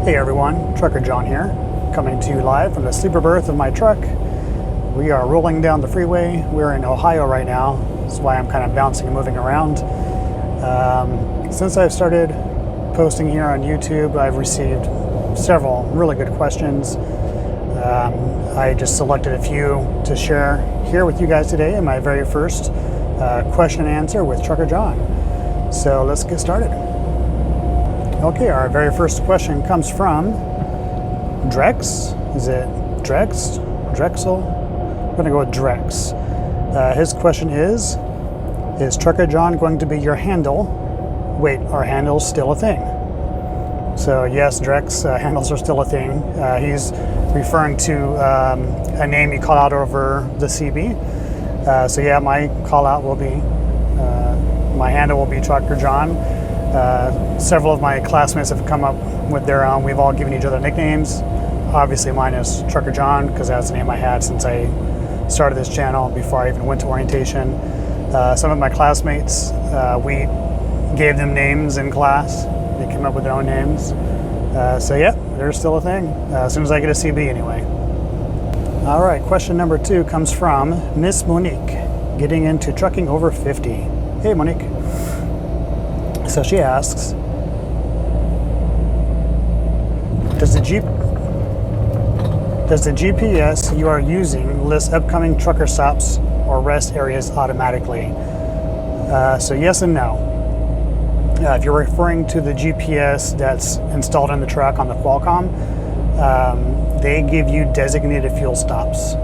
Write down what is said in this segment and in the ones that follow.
Hey everyone, Trucker John here, coming to you live from the sleeper berth of my truck. We are rolling down the freeway. We're in Ohio right now. That's why I'm kind of bouncing and moving around. Since I've started posting here on YouTube, I've received several really good questions. I just selected a few to share here with you guys today in my very first question and answer with Trucker John. So let's get started. Okay, our very first question comes from Drex. Is it Drex? Drexel? I'm going to go with Drex. His question is Trucker John going to be your handle? Wait, are handles still a thing? So yes, Drex, handles are still a thing. He's referring to a name you call out over the CB. So yeah, my call out will be, my handle will be Trucker John. Several of my classmates have come up with their own. We've all given each other nicknames. Obviously mine is Trucker John because that's the name I had since I started this channel before I even went to orientation. Some of my classmates, we gave them names in class. They came up with their own names. So yeah, they're still a thing. As soon as I get a CB anyway. All right, question number 2 comes from Miss Monique, getting into trucking over 50. Hey Monique. So she asks, does the GPS you are using list upcoming trucker stops or rest areas automatically? So yes and no. If you're referring to the GPS that's installed in the truck on the Qualcomm, they give you designated fuel stops.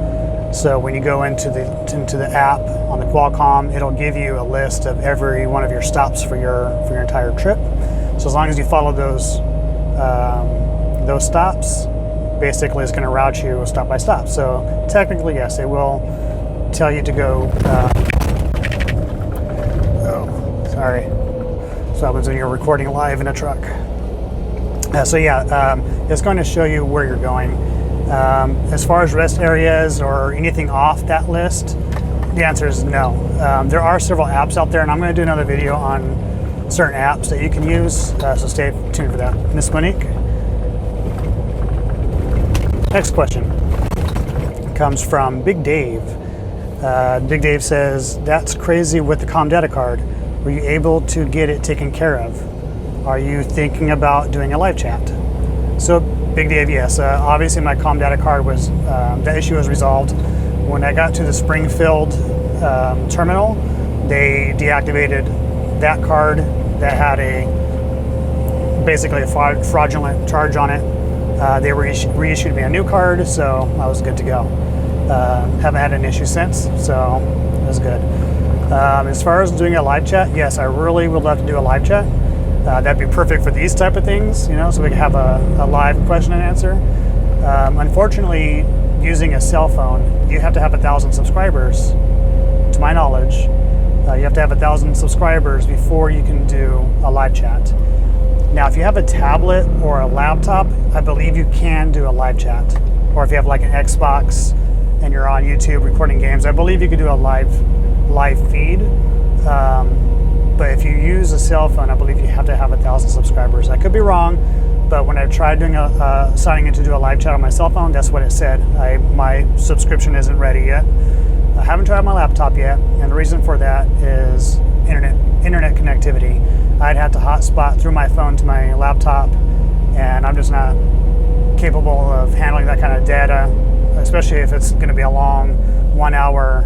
So when you go into the app on the Qualcomm, it'll give you a list of every one of your stops for your entire trip. So as long as you follow those stops, basically it's going to route you stop by stop. So technically, yes, it will tell you to go. Sorry. So I was when you're recording live in a truck. So yeah, it's going to show you where you're going. As far as rest areas or anything off that list, the answer is no. There are several apps out there, and I'm going to do another video on certain apps that you can use, so stay tuned for that. Miss Monique. Next question comes from Big Dave. Big Dave says, that's crazy with the COM data card. Were you able to get it taken care of? Are you thinking about doing a live chat? So Big Dave, yes. Obviously my COM data card was, that issue was resolved. When I got to the Springfield terminal, they deactivated that card that had basically a fraudulent charge on it. They reissued me a new card, so I was good to go. Haven't had an issue since, so it was good. As far as doing a live chat, yes, I really would love to do a live chat. That'd be perfect for these type of things, so we can have a live question and answer. Unfortunately, using a cell phone, you have to have 1,000 subscribers, to my knowledge. You have to have 1,000 subscribers before you can do a live chat. Now, if you have a tablet or a laptop, I believe you can do a live chat. Or if you have like an Xbox and you're on YouTube recording games, I believe you could do a live feed. But if you use a cell phone, I believe you have to have 1,000 subscribers. I could be wrong, but when I tried doing signing in to do a live chat on my cell phone, that's what it said. My subscription isn't ready yet. I haven't tried my laptop yet, and the reason for that is internet connectivity. I'd have to hotspot through my phone to my laptop, and I'm just not capable of handling that kind of data, especially if it's going to be a long 1-hour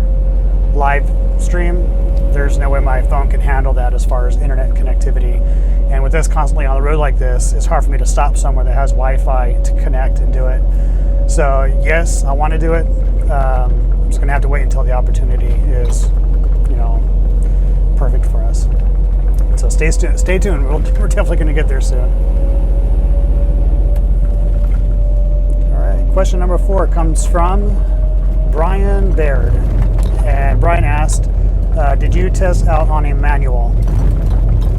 live stream. There's no way my phone can handle that as far as internet connectivity. And with this constantly on the road like this, it's hard for me to stop somewhere that has Wi-Fi to connect and do it. So yes, I want to do it. I'm just going to have to wait until the opportunity is, perfect for us. So stay tuned. We're definitely going to get there soon. All right, question number 4 comes from Brian Baird. And Brian asked, did you test out on a manual?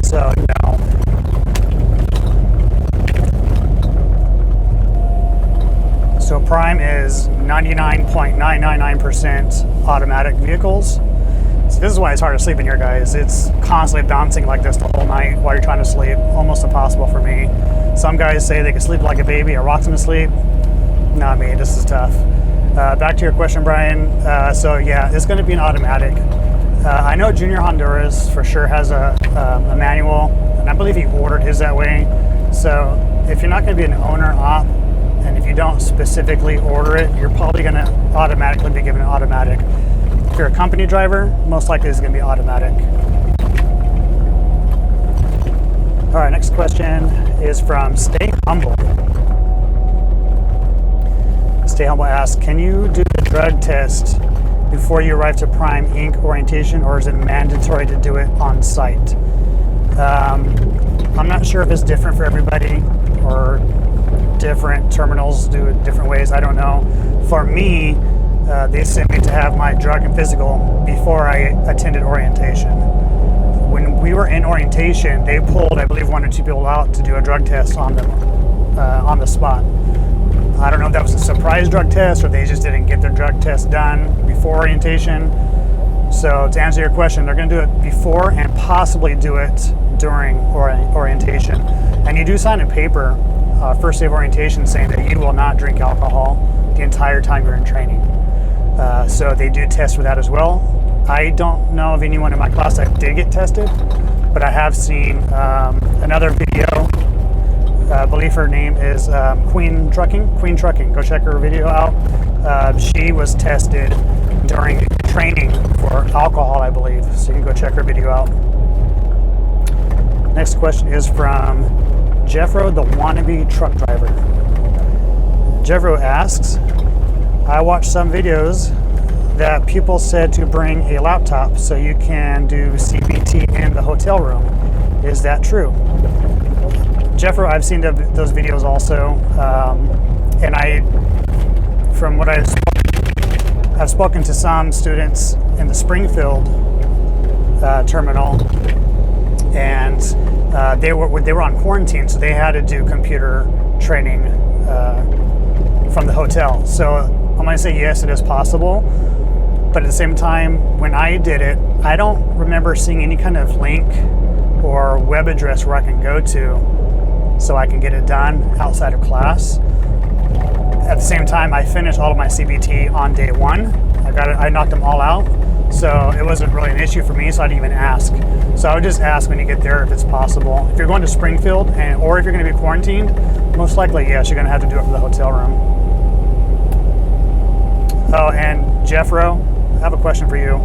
So no. So Prime is 99.999% automatic vehicles. So this is why it's hard to sleep in here, guys. It's constantly bouncing like this the whole night while you're trying to sleep. Almost impossible for me. Some guys say they can sleep like a baby. It rocks them to sleep. Not me. This is tough. Back to your question, Brian. So yeah, it's going to be an automatic. I know Junior Honduras for sure has a manual, and I believe he ordered his that way. So if you're not going to be an owner op, and if you don't specifically order it, you're probably going to automatically be given an automatic. If you're a company driver, most likely it's going to be automatic. All right, next question is from Stay Humble. Stay Humble asks, can you do the drug test before you arrive to Prime Inc. orientation, or is it mandatory to do it on site? I'm not sure if it's different for everybody or different terminals do it different ways. I don't know. For me, they sent me to have my drug and physical before I attended orientation. When we were in orientation, they pulled, I believe, 1 or 2 people out to do a drug test on them on the spot. I don't know if that was a surprise drug test or they just didn't get their drug test done before orientation. So to answer your question, they're going to do it before and possibly do it during orientation. And you do sign a paper, first day of orientation, saying that you will not drink alcohol the entire time you're in training. So they do test for that as well. I don't know of anyone in my class that did get tested, but I have seen another video. I believe her name is Queen Trucking. Go check her video out. She was tested during training for alcohol, I believe. So you can go check her video out. Next question is from Jeffro, the wannabe truck driver. Jeffro asks, I watched some videos that people said to bring a laptop so you can do CBT in the hotel room. Is that true? Jeffro, I've seen those videos also, and from what I've spoken to some students in the Springfield terminal, and they were on quarantine, so they had to do computer training from the hotel. So I'm going to say yes, it is possible, but at the same time, when I did it, I don't remember seeing any kind of link or web address where I can go to so I can get it done outside of class. At the same time, I finished all of my CBT on day 1. I knocked them all out, so it wasn't really an issue for me, so I didn't even ask. So I would just ask when you get there if it's possible. If you're going to Springfield, or if you're going to be quarantined, most likely, yes, you're going to have to do it for the hotel room. Oh, and Jeffro, I have a question for you.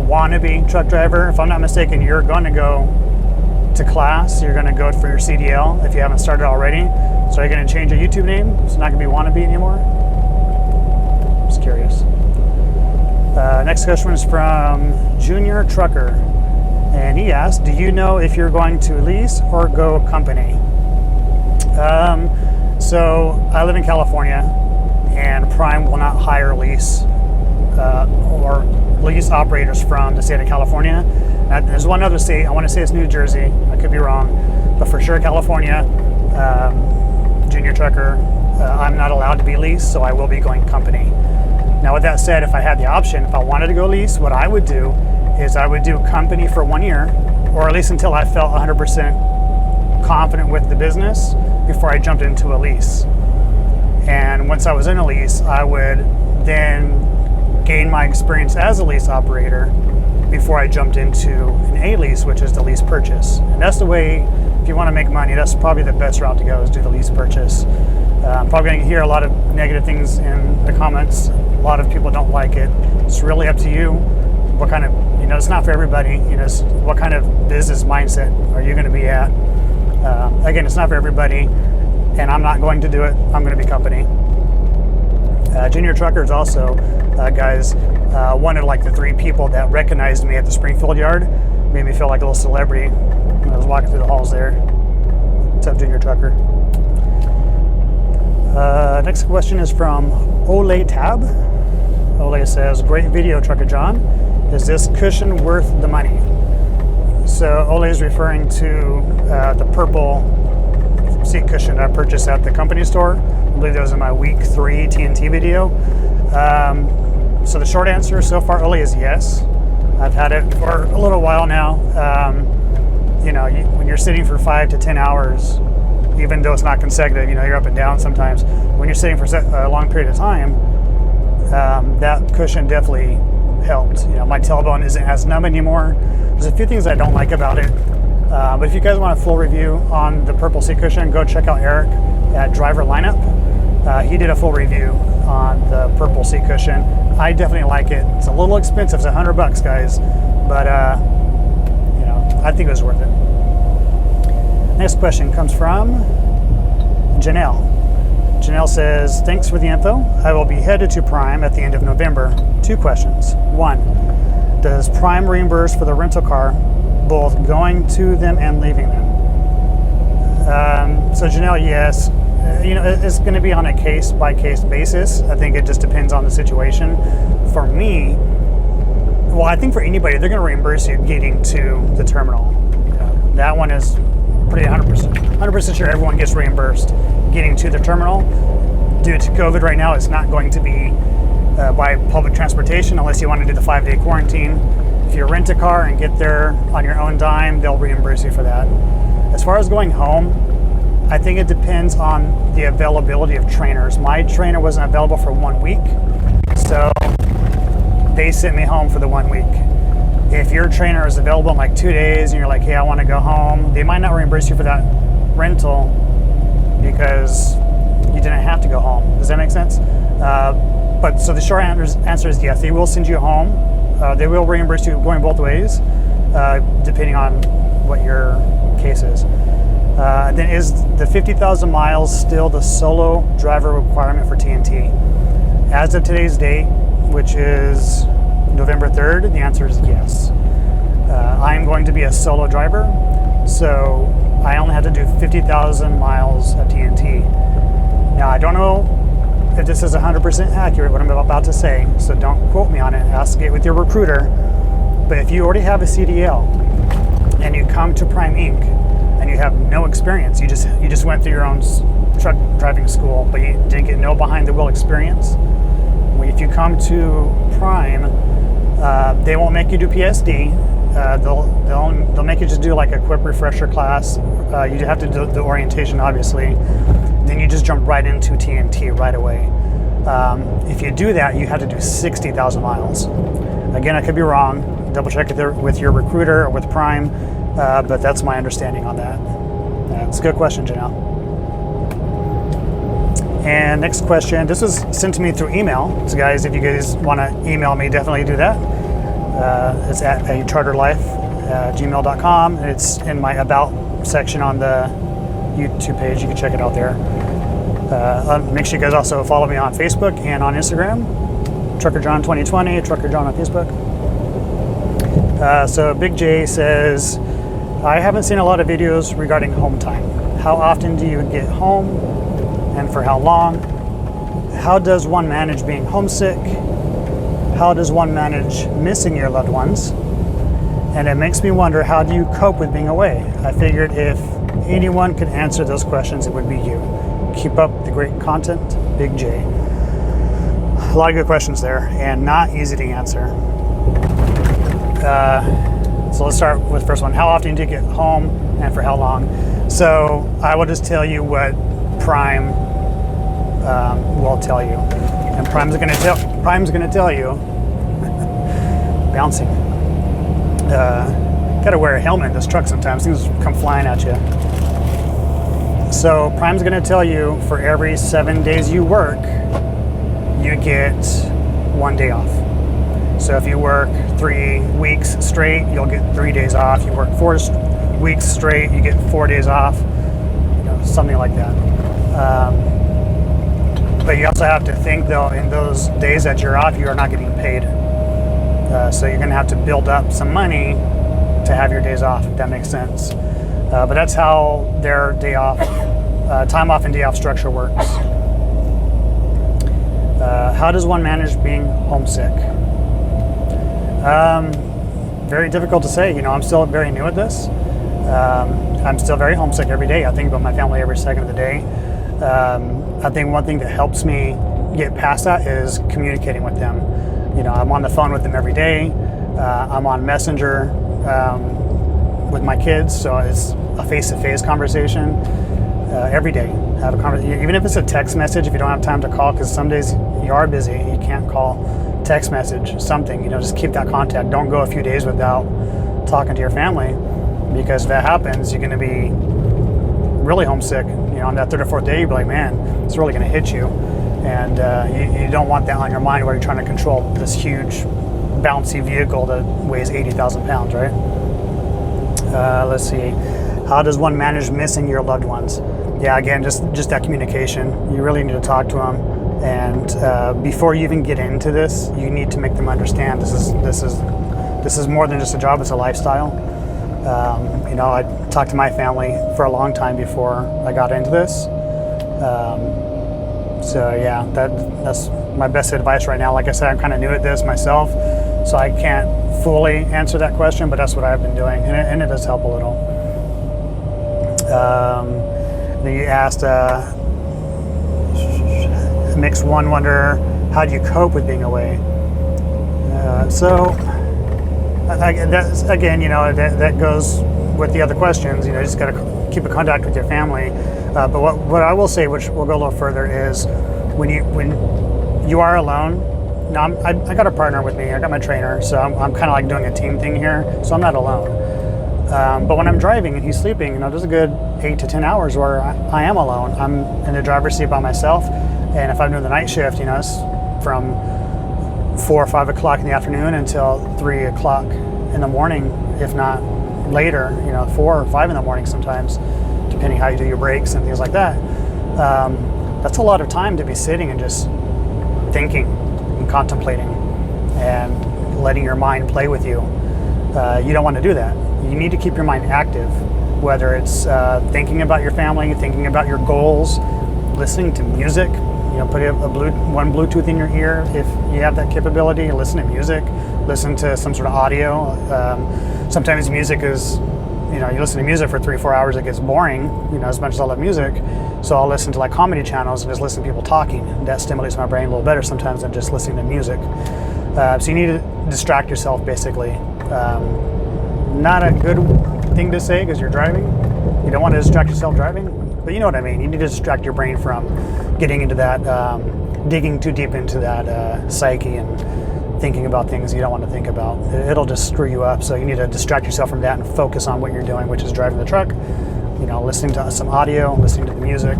Wannabe truck driver, if I'm not mistaken, you're going to go to class, you're going to go for your CDL if you haven't started already. So are you going to change your YouTube name? It's not going to be wannabe anymore? Just curious. Next question is from Junior Trucker, and he asked, do you know if you're going to lease or go company? So I live in California, and Prime will not hire lease or lease operators from the state of California. There's one other state, I want to say it's New Jersey, I could be wrong, but for sure California, Junior Trucker, I'm not allowed to be leased, so I will be going company. Now with that said, if I had the option, if I wanted to go lease, what I would do is I would do company for 1 year, or at least until I felt 100% confident with the business before I jumped into a lease. And once I was in a lease, I would then gain my experience as a lease operator before I jumped into an A-lease, which is the lease purchase. And that's the way, if you want to make money, that's probably the best route to go, is do the lease purchase. I'm probably going to hear a lot of negative things in the comments. A lot of people don't like it. It's really up to you. What kind of, it's not for everybody. What kind of business mindset are you going to be at? Again, it's not for everybody, and I'm not going to do it. I'm going to be company. Junior Truckers also, guys, one of like the 3 people that recognized me at the Springfield yard, made me feel like a little celebrity when I was walking through the halls there. What's up, Junior Trucker? Next question is from Ole Tab. Ole says, great video, Trucker John. Is this cushion worth the money? So Ole is referring to the purple seat cushion I purchased at the company store. I believe that was in my week 3 TNT video. So the short answer so far, Oli, is yes. I've had it for a little while now. When you're sitting for 5 to 10 hours, even though it's not consecutive, you're up and down sometimes. When you're sitting for a long period of time, that cushion definitely helped. My tailbone isn't as numb anymore. There's a few things I don't like about it. But if you guys want a full review on the purple seat cushion, go check out Eric at Driver Lineup. He did a full review on the purple seat cushion. I definitely like it. It's a little expensive. It's $100, guys, but I think it was worth it. Next question comes from Janelle. Janelle says, thanks for the info. I will be headed to Prime at the end of November. 2 questions. 1, does Prime reimburse for the rental car, both going to them and leaving them? So Janelle, yes. It's going to be on a case-by-case basis. I think it just depends on the situation. For me, well, I think for anybody, they're going to reimburse you getting to the terminal. That one is pretty 100% sure everyone gets reimbursed getting to the terminal. Due to COVID right now, it's not going to be by public transportation unless you want to do the 5-day quarantine. If you rent a car and get there on your own dime, they'll reimburse you for that. As far as going home, I think it depends on the availability of trainers. My trainer wasn't available for 1 week, so they sent me home for the 1 week. If your trainer is available in like 2 days and you're like, hey, I want to go home, they might not reimburse you for that rental because you didn't have to go home. Does that make sense? But so the short answer is yes, they will send you home. They will reimburse you going both ways, depending on what your case is. Then is the 50,000 miles still the solo driver requirement for TNT? As of today's date, which is November 3rd, the answer is yes. I'm going to be a solo driver, so I only have to do 50,000 miles of TNT. Now, I don't know if this is 100% accurate, what I'm about to say, so don't quote me on it. Ask it with your recruiter. But if you already have a CDL and you come to Prime Inc. and you have no experience, you just went through your own truck driving school, but you didn't get no behind the wheel experience. If you come to Prime, they won't make you do PSD. They'll make you just do like a quick refresher class. You have to do the orientation, obviously. Then you just jump right into TNT right away. If you do that, you have to do 60,000 miles. Again, I could be wrong. Double check it with your recruiter or with Prime, but that's my understanding on that. It's a good question, Janelle. And next question, this was sent to me through email. So guys, if you guys want to email me, definitely do that. It's at charterlife@gmail.com. It's in my About section on the YouTube page. You can check it out there. Make sure you guys also follow me on Facebook and on Instagram. TruckerJohn2020, TruckerJohn on Facebook. So Big J says, I haven't seen a lot of videos regarding home time. How often do you get home and for how long? How does one manage being homesick? How does one manage missing your loved ones? And it makes me wonder, how do you cope with being away? I figured if anyone could answer those questions, it would be you. Keep up the great content, Big J. A lot of good questions there, and not easy to answer. So let's start with the first one. How often do you get home and for how long? So I will just tell you what Prime will tell you. And Prime's going to tell you, bouncing. Got to wear a helmet in this truck sometimes. Things come flying at you. So Prime's going to tell you for every 7 days you work, you get 1 day off. So if you work 3 weeks straight, you'll get 3 days off. You work 4 weeks straight, you get 4 days off. Something like that. But you also have to think, though, in those days that you're off, you are not getting paid. So you're going to have to build up some money to have your days off, if that makes sense. But that's how their day off, time off and day off structure works. How does one manage being homesick? Very difficult to say. I'm still very new at this. I'm still very homesick every day. I think about my family every second of the day. I think one thing that helps me get past that is communicating with them. I'm on the phone with them every day. I'm on Messenger with my kids, so it's a face-to-face conversation every day. Have a conversation, even if it's a text message. If you don't have time to call, because some days you are busy, you can't call, text message, something. Just keep that contact. Don't go a few days without talking to your family, because if that happens, you're going to be really homesick. On that third or fourth day, you'll be like, man, it's really going to hit you. And you don't want that on your mind while you're trying to control this huge, bouncy vehicle that weighs 80,000 pounds, right? Let's see. How does one manage missing your loved ones? Yeah, again, just that communication. You really need to talk to them. And before you even get into this, you need to make them understand this is more than just a job, it's a lifestyle. I talked to my family for a long time before I got into this. So yeah, that's my best advice right now. Like I said, I'm kind of new at this myself, so I can't fully answer that question, but that's what I've been doing, and it does help a little. Then you asked, makes one wonder, how do you cope with being away? That's, again, that goes with the other questions. You just got to keep in contact with your family. But what I will say, which will go a little further, is when you are alone. Now I got a partner with me. I got my trainer, so I'm kind of like doing a team thing here. So I'm not alone. But when I'm driving and he's sleeping, there's a good 8 to 10 hours where I am alone. I'm in the driver's seat by myself, and if I'm doing the night shift, it's from 4 or 5 o'clock in the afternoon until 3 o'clock in the morning, if not later. 4 or 5 in the morning sometimes, depending how you do your breaks and things like that. That's a lot of time to be sitting and just thinking and contemplating and letting your mind play with you. You don't want to do that. You need to keep your mind active, whether it's thinking about your family, thinking about your goals, listening to music. Put one Bluetooth in your ear if you have that capability. Listen to music. Listen to some sort of audio. Sometimes music is, you listen to music for 3 or 4 hours, it gets boring. As much as I love music, so I'll listen to like comedy channels and just listen to people talking. That stimulates my brain a little better sometimes than just listening to music. So you need to distract yourself, basically. Not a good thing to say because you're driving. You don't want to distract yourself driving, but you know what I mean. You need to distract your brain from getting into that, digging too deep into that psyche and thinking about things you don't want to think about. It'll just screw you up. So you need to distract yourself from that and focus on what you're doing, which is driving the truck. Listening to some audio, listening to the music.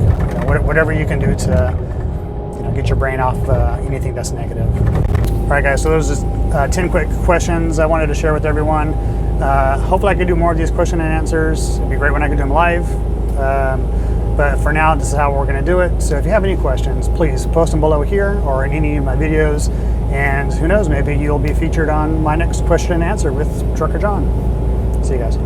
Whatever you can do to, get your brain off anything that's negative. All right, guys. So those are 10 quick questions I wanted to share with everyone. Hopefully I could do more of these question and answers. It'd be great when I could do them live. But for now, this is how we're going to do it. So if you have any questions, please post them below here or in any of my videos. And who knows, maybe you'll be featured on my next question and answer with Trucker John. See you guys.